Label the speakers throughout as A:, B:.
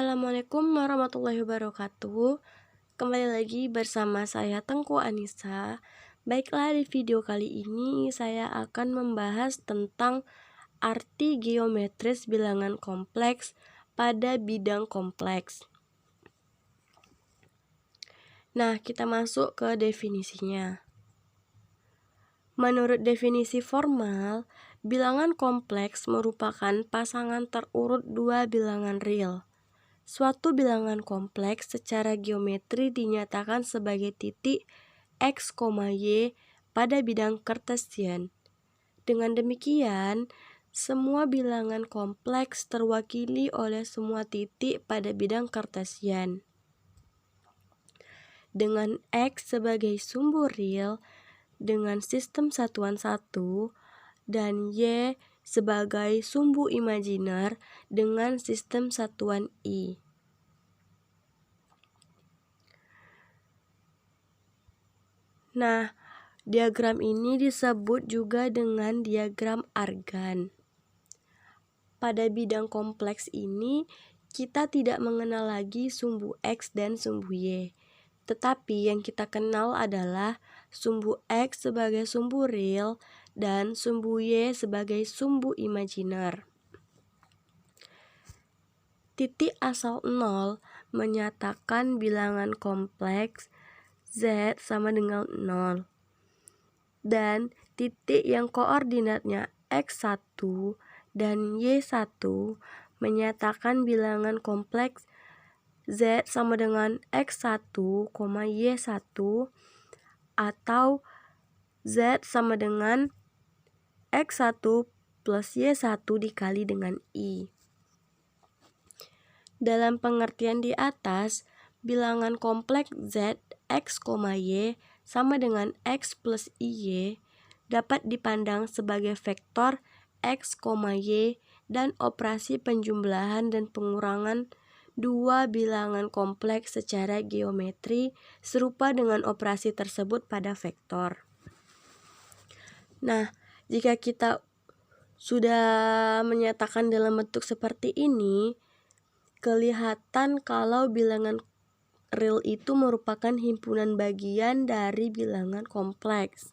A: Assalamualaikum warahmatullahi wabarakatuh. Kembali lagi bersama saya Tengku Anissa. Baiklah, di video kali ini saya akan membahas tentang arti geometris bilangan kompleks pada bidang kompleks. Nah, kita masuk ke definisinya. Menurut definisi formal, bilangan kompleks merupakan pasangan terurut dua bilangan real. Suatu bilangan kompleks secara geometri dinyatakan sebagai titik X, Y pada bidang Cartesian. Dengan demikian, semua bilangan kompleks terwakili oleh semua titik pada bidang Cartesian. Dengan X sebagai sumbu real dengan sistem satuan 1 dan Y sebagai sumbu imajiner dengan sistem satuan I. Nah, diagram ini disebut juga dengan diagram Argand. Pada bidang kompleks ini, kita tidak mengenal lagi sumbu X dan sumbu Y. Tetapi yang kita kenal adalah sumbu X sebagai sumbu real dan sumbu Y sebagai sumbu imajiner. Titik asal 0 menyatakan bilangan kompleks Z sama dengan 0. Dan titik yang koordinatnya X1 dan Y1 menyatakan bilangan kompleks Z sama dengan X1, Y1 atau Z sama dengan X1 plus Y1 dikali dengan I. Dalam pengertian di atas, bilangan kompleks Z, X, Y sama dengan X plus IY dapat dipandang sebagai vektor X, Y dan operasi penjumlahan dan pengurangan dua bilangan kompleks secara geometri serupa dengan operasi tersebut pada vektor. Nah, jika kita sudah menyatakan dalam bentuk seperti ini, kelihatan kalau bilangan real itu merupakan himpunan bagian dari bilangan kompleks.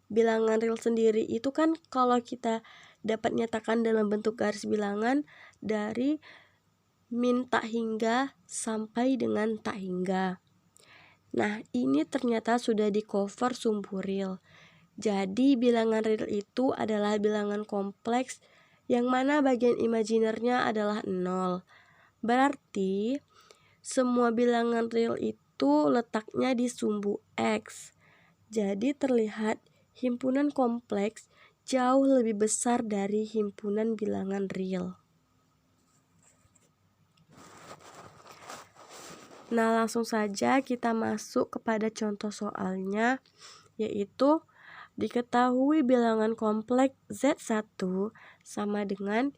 A: Bilangan real sendiri itu kan kalau kita dapat nyatakan dalam bentuk garis bilangan dari min tak hingga sampai dengan tak hingga. Nah, ini ternyata sudah di cover sumbu real. Jadi bilangan real itu adalah bilangan kompleks yang mana bagian imajinernya adalah 0. Berarti semua bilangan real itu letaknya di sumbu X. Jadi terlihat himpunan kompleks jauh lebih besar dari himpunan bilangan real. Nah, langsung saja kita masuk kepada contoh soalnya, yaitu diketahui bilangan kompleks Z1 sama dengan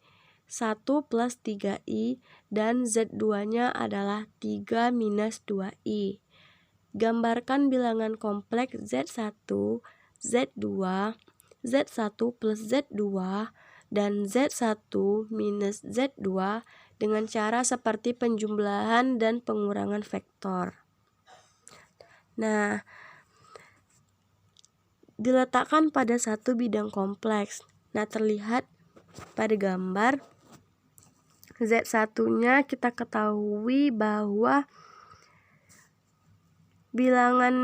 A: 1 plus 3I dan Z2-nya adalah 3 minus 2I. Gambarkan bilangan kompleks Z1, Z2, Z1 plus Z2, dan Z1 minus Z2 dengan cara seperti penjumlahan dan pengurangan vektor. Nah, diletakkan pada satu bidang kompleks. Nah, terlihat pada gambar Z1-nya kita ketahui bahwa bilangan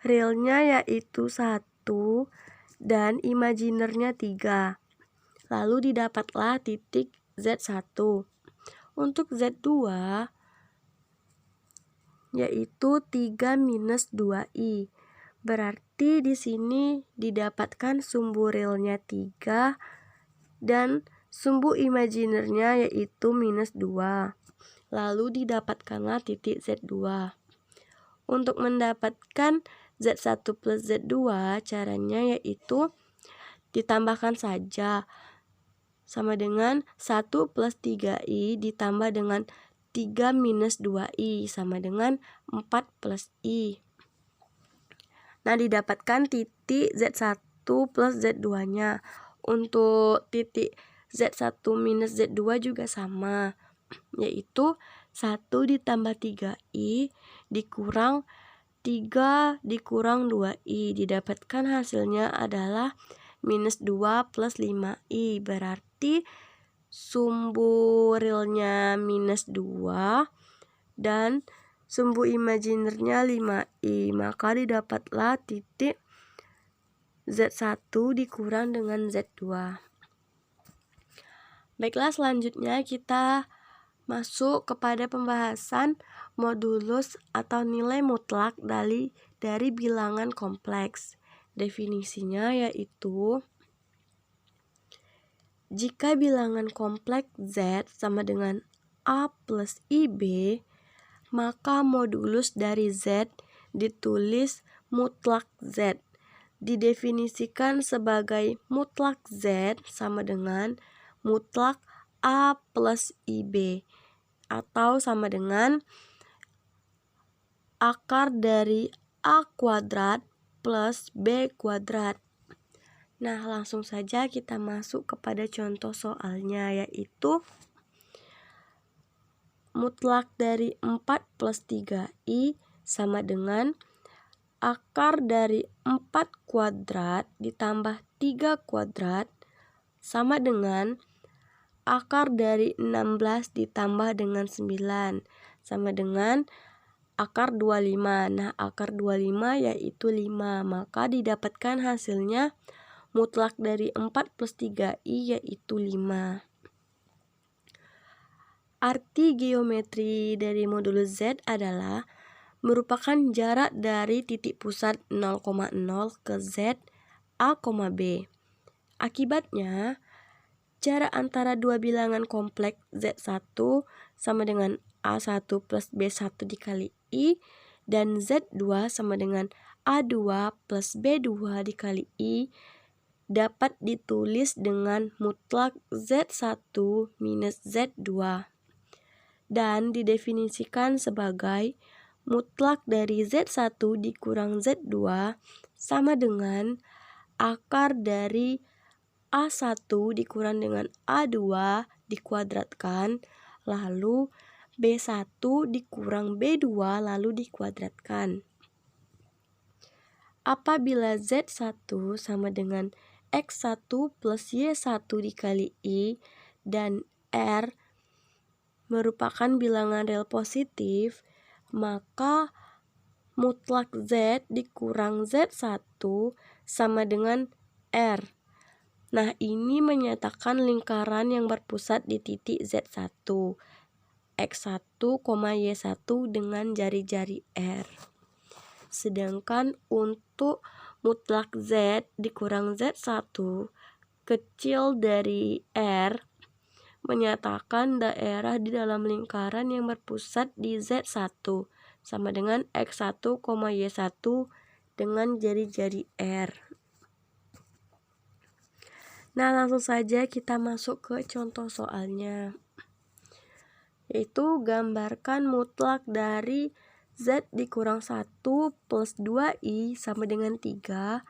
A: realnya yaitu 1 dan imajinernya 3. Lalu didapatlah titik Z1. Untuk Z2 yaitu 3 minus 2I. Berarti di sini didapatkan sumbu realnya 3 dan sumbu imajinernya yaitu minus 2. Lalu didapatkanlah titik Z2. Untuk mendapatkan Z1 plus Z2 caranya yaitu ditambahkan saja sama dengan 1 plus 3I ditambah dengan 3 minus 2I sama dengan 4 plus I. Nah, didapatkan titik Z1 plus Z2-nya. Untuk titik Z1 minus Z2 juga sama. yaitu 1 ditambah 3i dikurang 3 dikurang 2i. Didapatkan hasilnya adalah minus 2 plus 5i. Berarti sumbu realnya minus 2 dan sumbu imajinernya 5i. Maka didapatlah titik Z1 dikurang dengan Z2. Baiklah, selanjutnya kita masuk kepada pembahasan modulus atau nilai mutlak dari bilangan kompleks. Definisinya yaitu jika bilangan kompleks Z sama dengan A plus IB, maka modulus dari Z ditulis mutlak Z. Didefinisikan sebagai mutlak Z sama dengan mutlak A plus IB atau sama dengan akar dari A kuadrat plus B kuadrat. Nah, langsung saja kita masuk kepada contoh soalnya, yaitu mutlak dari 4 plus 3i sama dengan akar dari 4 kuadrat ditambah 3 kuadrat sama dengan akar dari 16 ditambah dengan 9 sama dengan akar 25. Nah, akar 25 yaitu 5. Maka didapatkan hasilnya mutlak dari 4 plus 3i yaitu 5. Arti geometri dari modulus Z adalah merupakan jarak dari titik pusat 0,0 ke Z A, B. Akibatnya, jarak antara dua bilangan kompleks Z1 sama dengan A1 plus B1 dikali I dan Z2 sama dengan A2 plus B2 dikali I dapat ditulis dengan mutlak Z1 minus Z2 dan didefinisikan sebagai mutlak dari Z1 dikurang Z2 sama dengan akar dari A1 dikurang dengan A2 dikuadratkan, lalu B1 dikurang B2 lalu dikuadratkan. Apabila Z1 sama dengan X1 plus Y1 dikali I dan R merupakan bilangan real positif, maka mutlak Z dikurang Z1 sama dengan R. Nah, ini menyatakan lingkaran yang berpusat di titik Z1, X1, Y1 dengan jari-jari R. Sedangkan untuk mutlak Z dikurang Z1 kecil dari R menyatakan daerah di dalam lingkaran yang berpusat di Z1 sama dengan X1, Y1 dengan jari-jari R. Nah, langsung saja kita masuk ke contoh soalnya, yaitu gambarkan mutlak dari Z dikurang 1 plus 2I sama dengan 3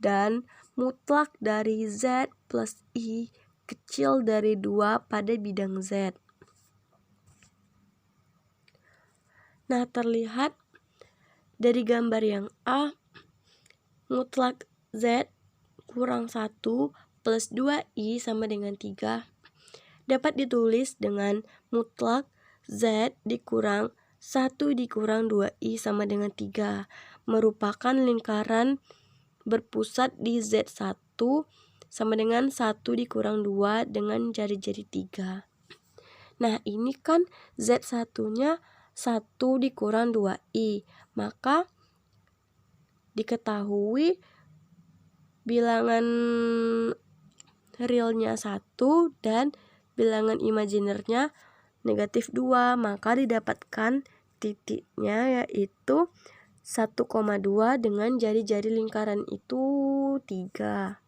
A: dan mutlak dari Z plus I kecil dari 2 pada bidang Z. Nah, terlihat dari gambar yang A, mutlak Z kurang 1 plus 2I sama dengan 3 dapat ditulis dengan mutlak Z dikurang 1 dikurang 2I sama dengan 3 merupakan lingkaran berpusat di Z1 sama dengan 1 dikurang 2 dengan jari-jari 3. Nah, ini kan Z1-nya 1 dikurang 2I. Maka diketahui bilangan realnya 1 dan bilangan imajinernya negatif 2. Maka didapatkan titiknya yaitu 1,2 dengan jari-jari lingkaran itu 3.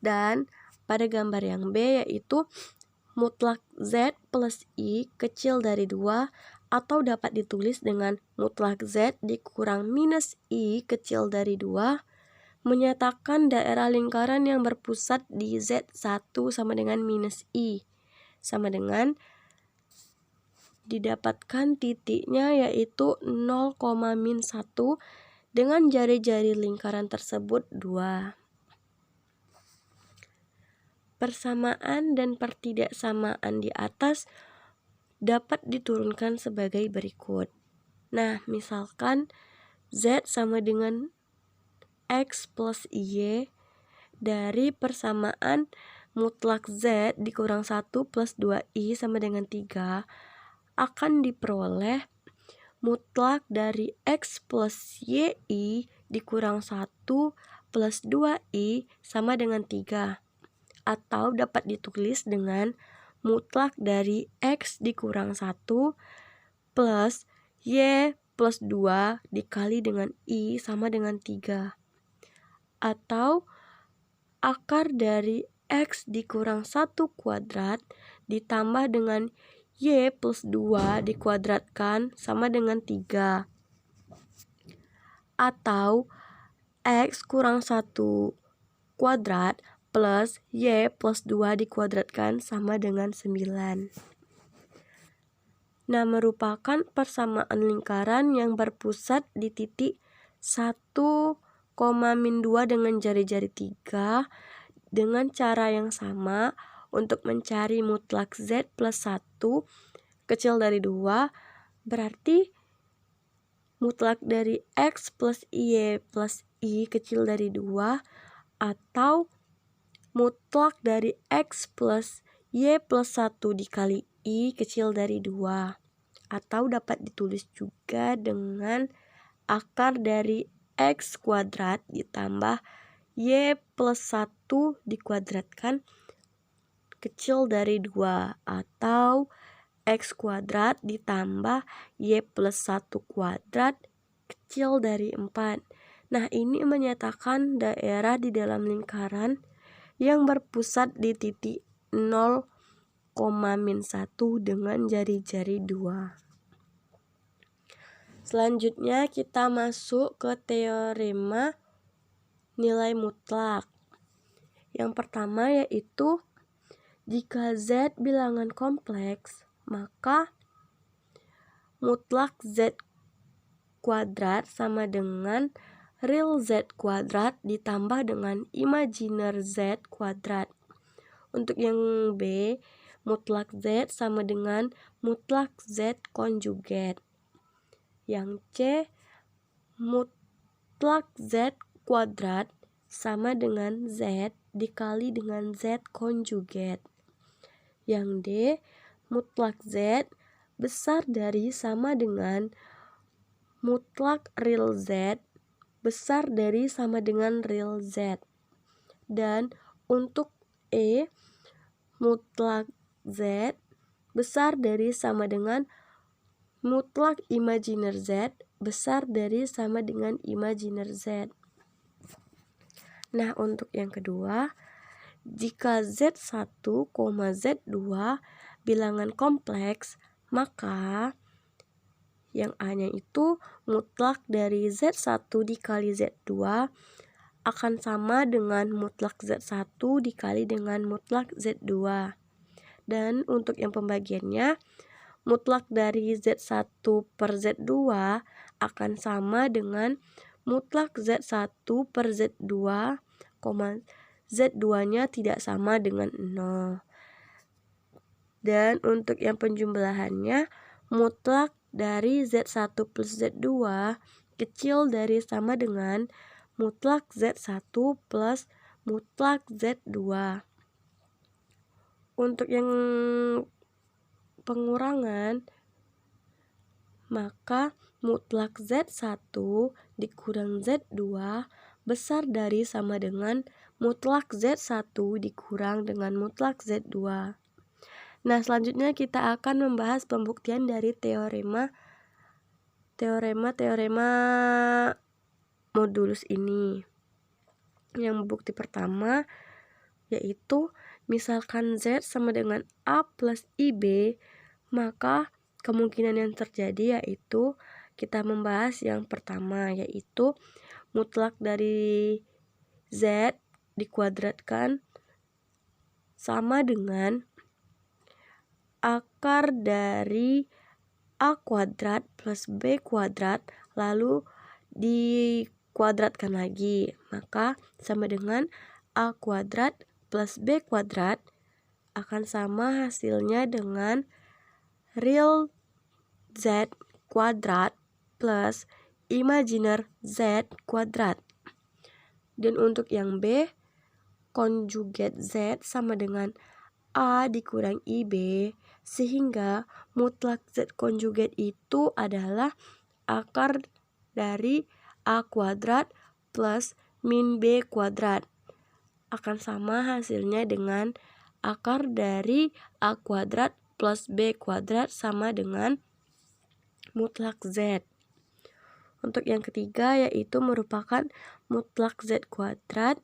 A: Dan pada gambar yang B yaitu mutlak Z plus I kecil dari 2 atau dapat ditulis dengan mutlak Z dikurang minus I kecil dari 2 menyatakan daerah lingkaran yang berpusat di Z1 sama dengan minus I. sama dengan didapatkan titiknya yaitu 0,-1 dengan jari-jari lingkaran tersebut 2. Persamaan dan pertidaksamaan di atas dapat diturunkan sebagai berikut. Nah, misalkan Z sama dengan X plus Y dari persamaan mutlak Z dikurang 1 plus 2I sama dengan 3 akan diperoleh mutlak dari X plus YI dikurang 1 plus 2I sama dengan 3. Atau dapat ditulis dengan mutlak dari X dikurang 1 plus Y plus 2 dikali dengan I sama dengan 3. Atau akar dari X dikurang 1 kuadrat ditambah dengan Y plus 2 dikuadratkan sama dengan 3. Atau X kurang 1 kuadrat plus Y plus 2 dikuadratkan sama dengan 9. Nah, merupakan persamaan lingkaran yang berpusat di titik 1,-2 dengan jari-jari 3 dengan cara yang sama untuk mencari mutlak Z plus 1 kecil dari 2, berarti mutlak dari X plus Y plus I kecil dari 2 atau mutlak dari X plus Y plus 1 dikali I kecil dari 2. Atau dapat ditulis juga dengan akar dari X kuadrat ditambah Y plus 1 dikuadratkan kecil dari 2. Atau X kuadrat ditambah Y plus 1 kuadrat kecil dari 4. Nah, ini menyatakan daerah di dalam lingkaran yang berpusat di titik 0,-1 dengan jari-jari 2. Selanjutnya kita masuk ke teorema nilai mutlak. Yang pertama yaitu jika Z bilangan kompleks, maka mutlak Z kuadrat sama dengan real Z kuadrat ditambah dengan imajiner Z kuadrat. Untuk yang B, mutlak Z sama dengan mutlak Z konjugat. Yang C, mutlak Z kuadrat sama dengan Z dikali dengan Z konjugat. Yang D, mutlak Z besar dari sama dengan mutlak real Z besar dari sama dengan real Z. Dan untuk E, mutlak Z besar dari sama dengan mutlak imajiner Z besar dari sama dengan imajiner Z. Nah, untuk yang kedua, jika Z1, Z2 bilangan kompleks, maka yang A-nya itu mutlak dari Z1 dikali Z2 akan sama dengan mutlak Z1 dikali dengan mutlak Z2. Dan untuk yang pembagiannya, mutlak dari Z1 per Z2 akan sama dengan mutlak Z1 per Z2, Z2-nya tidak sama dengan 0. Dan untuk yang penjumlahannya, mutlak dari Z1 plus Z2 kecil dari sama dengan mutlak Z1 plus mutlak Z2. Untuk yang pengurangan, maka mutlak Z1 dikurang Z2 besar dari sama dengan mutlak Z1 dikurang dengan mutlak Z2. Nah, selanjutnya kita akan membahas pembuktian dari teorema modulus ini. Yang bukti pertama yaitu misalkan Z sama dengan A plus IB, maka kemungkinan yang terjadi yaitu kita membahas yang pertama yaitu mutlak dari Z dikuadratkan sama dengan akar dari A kuadrat plus B kuadrat lalu dikuadratkan lagi. Maka sama dengan A kuadrat plus B kuadrat akan sama hasilnya dengan real Z kuadrat plus imaginer Z kuadrat. Dan untuk yang B, konjugat Z sama dengan A dikurang IB, sehingga mutlak Z konjugat itu adalah akar dari A kuadrat plus min B kuadrat. Akan sama hasilnya dengan akar dari A kuadrat plus B kuadrat sama dengan mutlak Z. Untuk yang ketiga yaitu merupakan mutlak Z kuadrat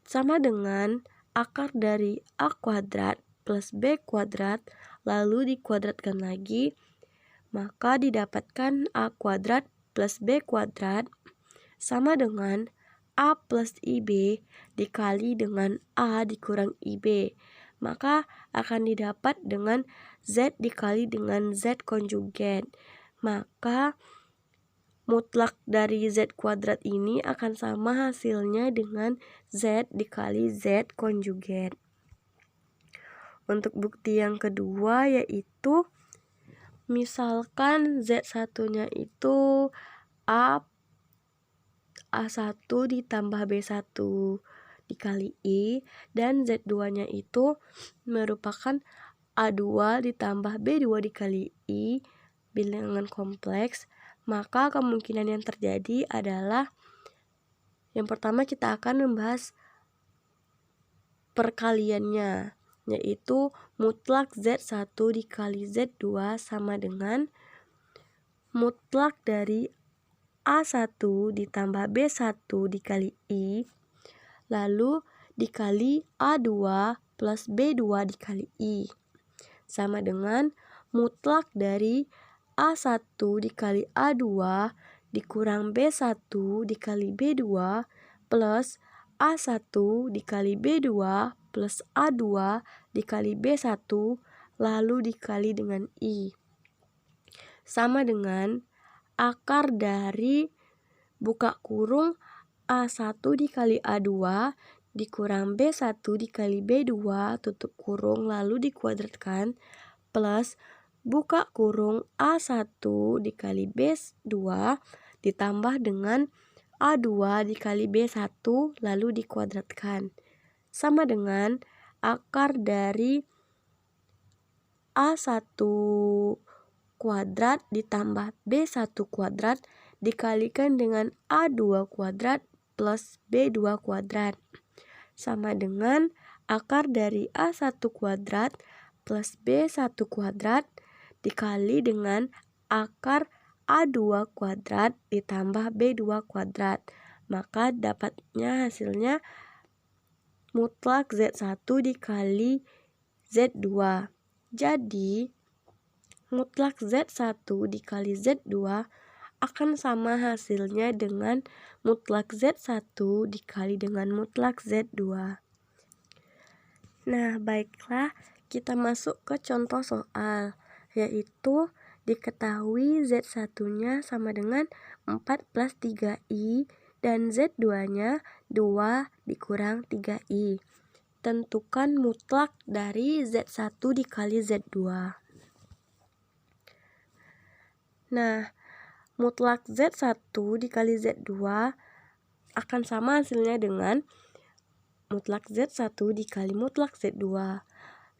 A: sama dengan akar dari A kuadrat plus B kuadrat lalu dikuadratkan lagi, maka didapatkan A kuadrat plus B kuadrat sama dengan A plus IB dikali dengan A dikurang IB. Maka akan didapat dengan Z dikali dengan Z konjugat. Maka mutlak dari Z kuadrat ini akan sama hasilnya dengan Z dikali Z konjugat. Untuk bukti yang kedua yaitu misalkan Z1-nya itu A1 ditambah B1 dikali I dan Z2-nya itu merupakan A2 ditambah B2 dikali I, bilangan kompleks. Maka kemungkinan yang terjadi adalah yang pertama kita akan membahas perkaliannya, yaitu mutlak Z1 dikali Z2 sama dengan mutlak dari A1 ditambah B1 dikali I lalu dikali A2 plus B2 dikali I sama dengan mutlak dari A1 dikali A2 dikurang B1 dikali B2 plus A1 dikali B2 plus A2 dikali B1 lalu dikali dengan I. Sama dengan akar dari buka kurung A1 dikali A2 dikurang B1 dikali B2 tutup kurung lalu dikuadratkan plus buka kurung A1 dikali B2 ditambah dengan A2 dikali B1 lalu dikuadratkan. Sama dengan akar dari A1 kuadrat ditambah B1 kuadrat dikalikan dengan A2 kuadrat plus B2 kuadrat. Sama dengan akar dari A1 kuadrat plus B1 kuadrat dikali dengan akar A2 kuadrat ditambah B2 kuadrat. Maka dapatnya hasilnya mutlak Z1 dikali Z2. Jadi mutlak Z1 dikali Z2 akan sama hasilnya dengan mutlak Z1 dikali dengan mutlak Z2. Nah, baiklah, kita masuk ke contoh soal, yaitu diketahui Z1-nya sama dengan 4 plus 3I dan Z2-nya 2 dikurang 3I. Tentukan mutlak dari Z1 dikali Z2. Nah, mutlak Z1 dikali Z2 akan sama hasilnya dengan mutlak Z1 dikali mutlak Z2.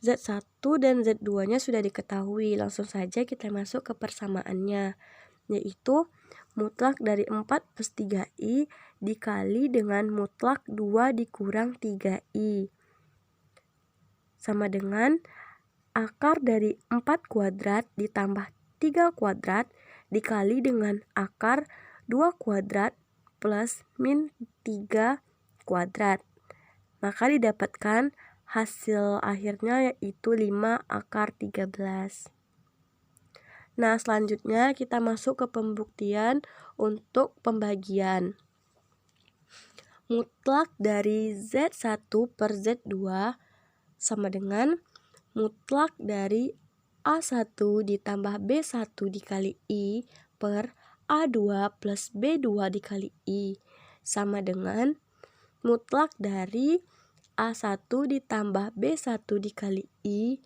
A: Z1 dan Z2-nya sudah diketahui, langsung saja kita masuk ke persamaannya, yaitu mutlak dari 4 plus 3I dikali dengan mutlak 2 dikurang 3I. Sama dengan akar dari 4 kuadrat ditambah 3 kuadrat dikali dengan akar 2 kuadrat plus min 3 kuadrat. Maka didapatkan hasil akhirnya yaitu 5 akar 13. Nah, selanjutnya kita masuk ke pembuktian untuk pembagian. Mutlak dari Z1 per Z2 sama dengan mutlak dari A1 ditambah B1 dikali I per A2 plus B2 dikali I sama dengan mutlak dari A1 ditambah B1 dikali I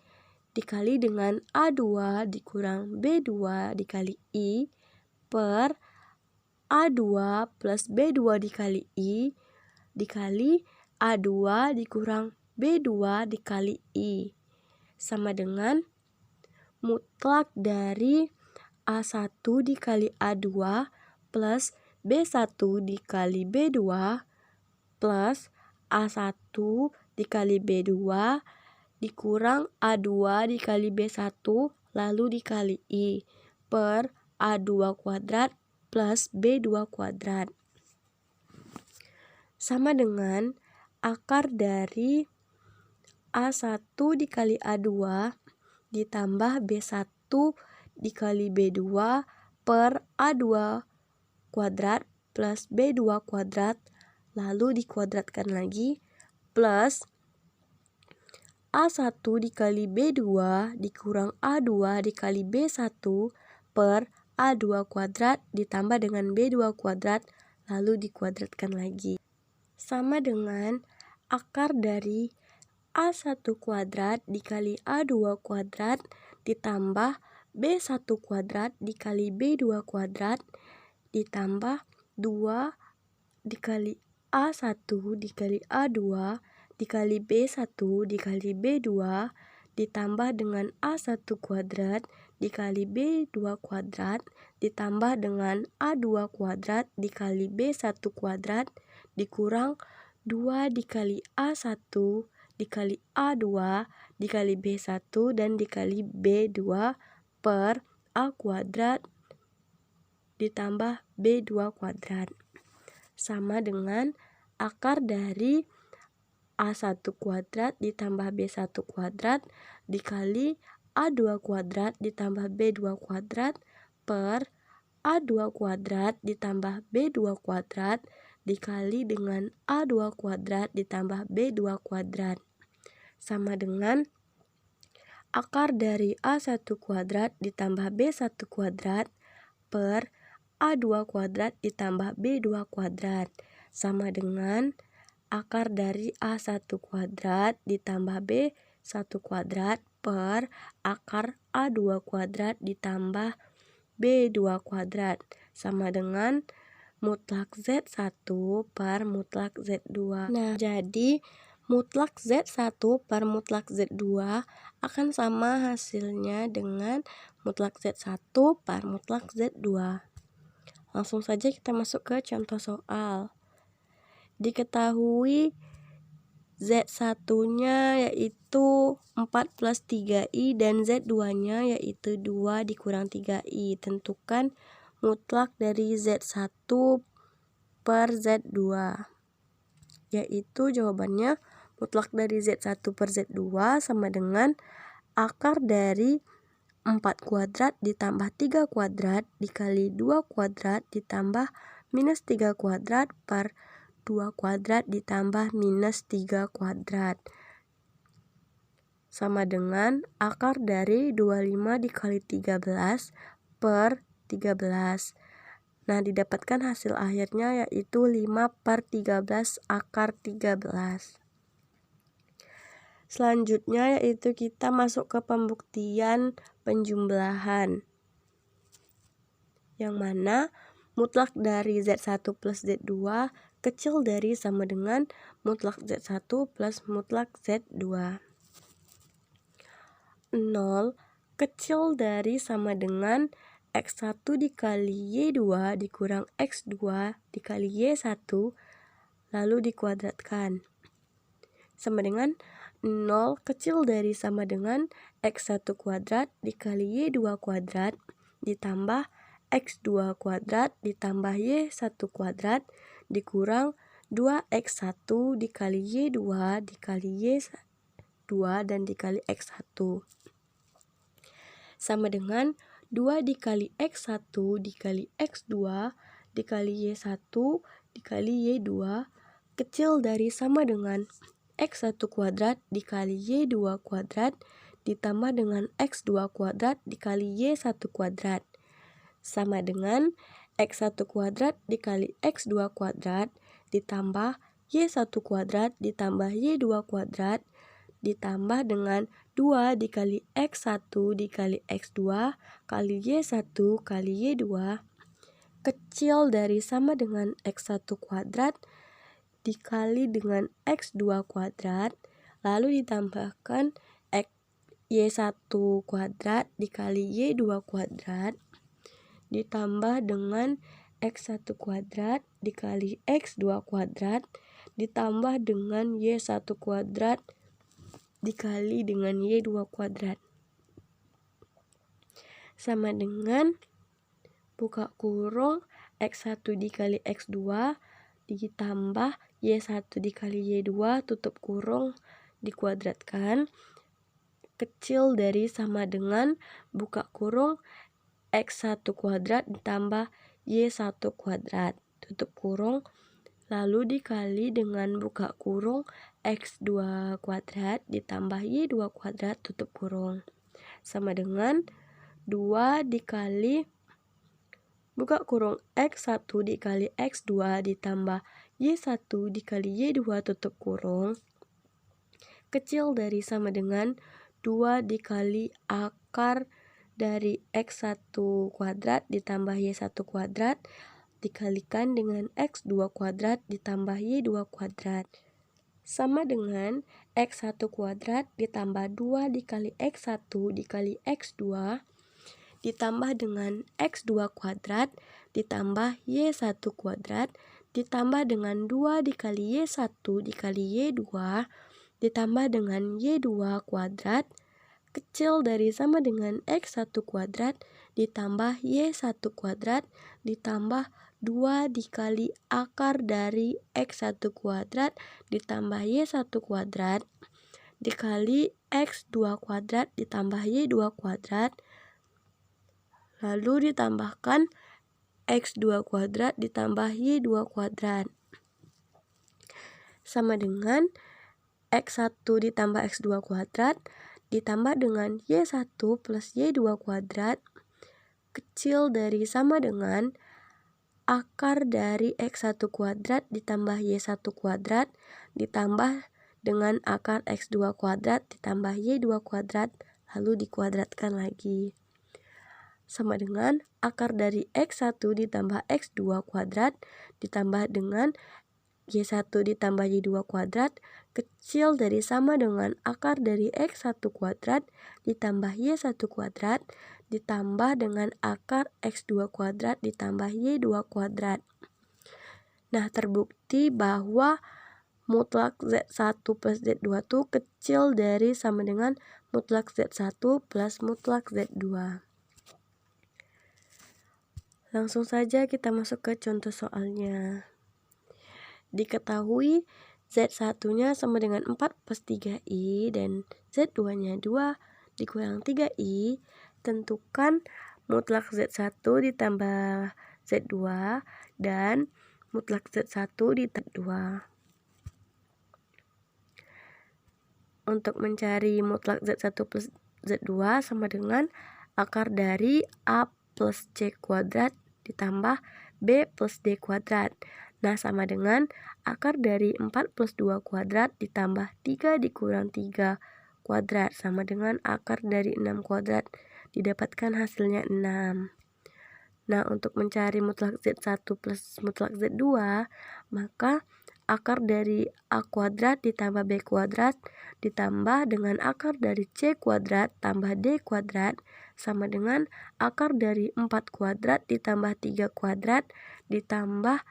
A: dikali dengan A2 dikurang B2 dikali I per A2 plus B2 dikali I dikali A2 dikurang B2 dikali I sama dengan mutlak dari A1 dikali A2 plus B1 dikali B2 plus A1 dikali B2 dikurang A2 dikali B1 lalu dikali I per A2 kuadrat plus B2 kuadrat sama dengan akar dari A1 dikali A2 ditambah B1 dikali B2 per A2 kuadrat plus B2 kuadrat lalu dikuadratkan lagi plus A1 dikali B2 dikurang A2 dikali B1 per A2 kuadrat ditambah dengan B2 kuadrat lalu dikuadratkan lagi sama dengan akar dari A1 kuadrat dikali A2 kuadrat ditambah B1 kuadrat dikali B2 kuadrat ditambah 2 dikali A1 dikali A2 dikali B1 dikali B2 ditambah dengan A1 kuadrat dikali B2 kuadrat ditambah dengan A2 kuadrat dikali B1 kuadrat dikurang 2 dikali A1 dikali A2 dikali B1 dan dikali B2 per A kuadrat ditambah B2 kuadrat sama dengan akar dari A1 kuadrat ditambah B1 kuadrat dikali A2 kuadrat ditambah B2 kuadrat per A2 kuadrat ditambah B2 kuadrat dikali dengan A2 kuadrat ditambah B2 kuadrat sama dengan akar dari A1 kuadrat ditambah B1 kuadrat per A2 kuadrat ditambah B2 kuadrat sama dengan akar dari A1 kuadrat ditambah B1 kuadrat per akar A2 kuadrat ditambah B2 kuadrat sama dengan mutlak Z1 per mutlak Z2. Nah, jadi mutlak Z1 per mutlak Z2 akan sama hasilnya dengan mutlak Z1 per mutlak Z2. Langsung saja kita masuk ke contoh soal. Diketahui Z1-nya yaitu 4 plus 3I dan Z2-nya yaitu 2 dikurang 3I. Tentukan mutlak dari Z1 per Z2. Yaitu jawabannya mutlak dari Z1 per Z2 sama dengan akar dari 4 kuadrat ditambah 3 kuadrat dikali 2 kuadrat ditambah minus 3 kuadrat per 2 kuadrat ditambah minus 3 kuadrat sama dengan akar dari 25 dikali 13 per 13. Nah, didapatkan hasil akhirnya yaitu 5 per 13 akar 13. Selanjutnya yaitu kita masuk ke pembuktian penjumlahan yang mana mutlak dari Z1 plus Z2 kecil dari sama dengan mutlak Z1 plus mutlak Z2. 0 kecil dari sama dengan X1 dikali Y2 dikurang X2 dikali Y1 lalu dikuadratkan. Sama dengan 0 kecil dari sama dengan X1 kuadrat dikali Y2 kuadrat ditambah X2 kuadrat ditambah Y1 kuadrat dikurang 2X1 dikali Y2 dikali Y2 dan dikali X1 sama dengan 2 dikali X1 dikali X2 dikali Y1 dikali Y2 kecil dari sama dengan X1 kuadrat dikali Y2 kuadrat ditambah dengan X2 kuadrat dikali Y1 kuadrat. Sama dengan X1 kuadrat dikali X2 kuadrat ditambah Y1 kuadrat ditambah Y2 kuadrat ditambah dengan 2 dikali X1 dikali X2 kali Y1 kali Y2 kecil dari sama dengan X1 kuadrat dikali dengan X2 kuadrat, lalu ditambahkan Y1 kuadrat dikali Y2 kuadrat ditambah dengan X1 kuadrat dikali X2 kuadrat ditambah dengan Y1 kuadrat dikali dengan Y2 kuadrat. Sama dengan buka kurung X1 dikali X2 ditambah Y1 dikali Y2 tutup kurung dikuadratkan kecil dari sama dengan buka kurung X1 kuadrat ditambah Y1 kuadrat tutup kurung lalu dikali dengan buka kurung X2 kuadrat ditambah Y2 kuadrat tutup kurung sama dengan 2 dikali buka kurung X1 dikali X2 ditambah Y1 dikali Y2 tutup kurung kecil dari sama dengan 2 dikali akar dari X1 kuadrat ditambah Y1 kuadrat dikalikan dengan X2 kuadrat ditambah Y2 kuadrat sama dengan X1 kuadrat ditambah 2 dikali X1 dikali X2 ditambah dengan X2 kuadrat ditambah Y1 kuadrat ditambah dengan 2 dikali Y1 dikali Y2 ditambah dengan Y2 kuadrat kecil dari sama dengan X1 kuadrat ditambah Y1 kuadrat ditambah 2 dikali akar dari X1 kuadrat ditambah Y1 kuadrat dikali X2 kuadrat ditambah Y2 kuadrat lalu ditambahkan X2 kuadrat ditambah Y2 kuadrat sama dengan X1 ditambah X2 kuadrat ditambah dengan Y1 plus Y2 kuadrat kecil dari sama dengan akar dari X1 kuadrat ditambah Y1 kuadrat ditambah dengan akar X2 kuadrat ditambah Y2 kuadrat lalu dikuadratkan lagi sama dengan akar dari X1 ditambah X2 kuadrat ditambah dengan Y1 ditambah Y2 kuadrat kecil dari sama dengan akar dari X1 kuadrat ditambah Y1 kuadrat ditambah dengan akar X2 kuadrat ditambah Y2 kuadrat. Nah, terbukti bahwa mutlak Z1 plus Z2 itu kecil dari sama dengan mutlak Z1 plus mutlak Z2. Langsung saja kita masuk ke contoh soalnya. Diketahui Z1-nya sama dengan 4 plus 3I dan Z2-nya 2 dikurang 3I. Tentukan mutlak Z1 ditambah Z2 dan mutlak Z1 ditambah 2. Untuk mencari mutlak Z1 plus Z2 sama dengan akar dari A plus C kuadrat ditambah B plus D kuadrat. Nah, sama dengan akar dari 4 plus 2 kuadrat ditambah 3 dikurang 3 kuadrat sama dengan akar dari 6 kuadrat. Didapatkan hasilnya 6. Nah, untuk mencari mutlak Z1 plus mutlak Z2, maka akar dari A kuadrat ditambah B kuadrat ditambah dengan akar dari C kuadrat tambah D kuadrat sama dengan akar dari 4 kuadrat ditambah 3 kuadrat ditambah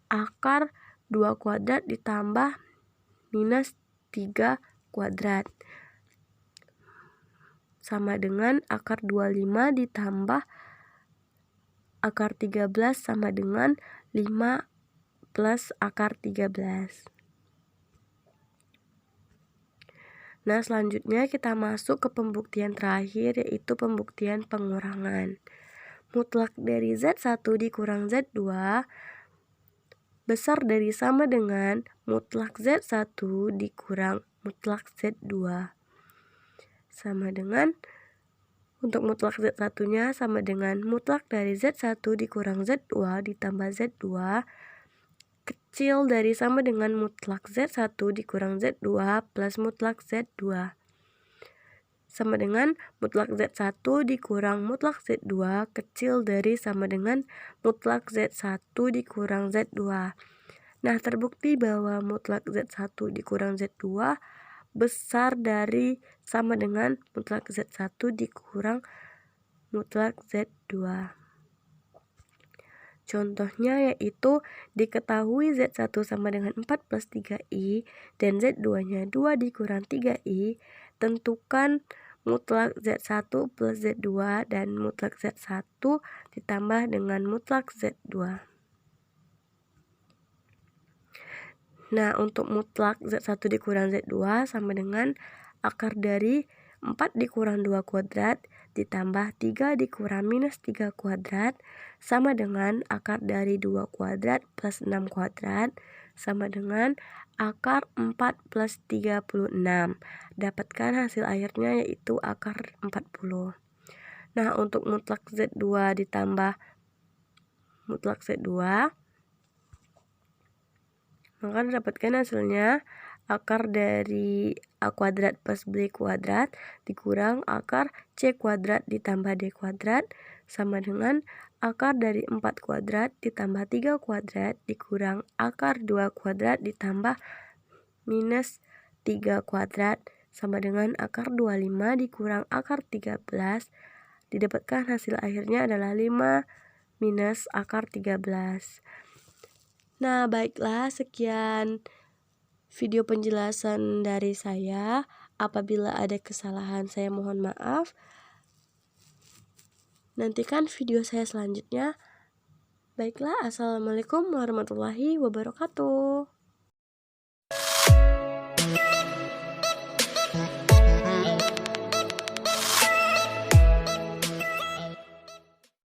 A: akar 2 kuadrat ditambah minus 3 kuadrat sama dengan akar 25 ditambah akar 13 sama dengan 5 plus akar 13. Nah, selanjutnya kita masuk ke pembuktian terakhir, yaitu pembuktian pengurangan. Mutlak dari Z1 dikurang Z2 besar dari sama dengan mutlak Z1 dikurang mutlak Z2. sama dengan, untuk mutlak Z1-nya sama dengan mutlak dari Z1 dikurang Z2 ditambah Z2 kecil dari sama dengan mutlak Z1 dikurang Z2 plus mutlak Z2 sama dengan mutlak Z1 dikurang mutlak Z2 kecil dari sama dengan mutlak Z1 dikurang Z2. Nah, terbukti bahwa mutlak Z1 dikurang Z2 besar dari sama dengan mutlak Z1 dikurang mutlak Z2. Contohnya yaitu diketahui Z1 sama dengan 4 plus 3I dan Z2-nya 2 dikurang 3I. Tentukan mutlak Z1 plus Z2 dan mutlak Z1 ditambah dengan mutlak Z2. Nah, untuk mutlak Z1 dikurang Z2 sama dengan akar dari 4 dikurang 2 kuadrat ditambah 3 dikurang minus 3 kuadrat sama dengan akar dari 2 kuadrat plus 6 kuadrat sama dengan akar 4 plus 36. Dapatkan hasil akhirnya yaitu akar 40. Nah, untuk mutlak Z2 ditambah mutlak Z2, maka dapatkan hasilnya akar dari A kuadrat plus B kuadrat dikurang akar C kuadrat ditambah D kuadrat sama dengan akar dari 4 kuadrat ditambah 3 kuadrat dikurang akar 2 kuadrat ditambah minus 3 kuadrat sama dengan akar 25 dikurang akar 13. Didapatkan hasil akhirnya adalah 5 minus akar 13. Nah, baiklah, sekian video penjelasan dari saya. Apabila ada kesalahan, saya mohon maaf. Nantikan video saya selanjutnya. Baiklah, assalamualaikum warahmatullahi wabarakatuh.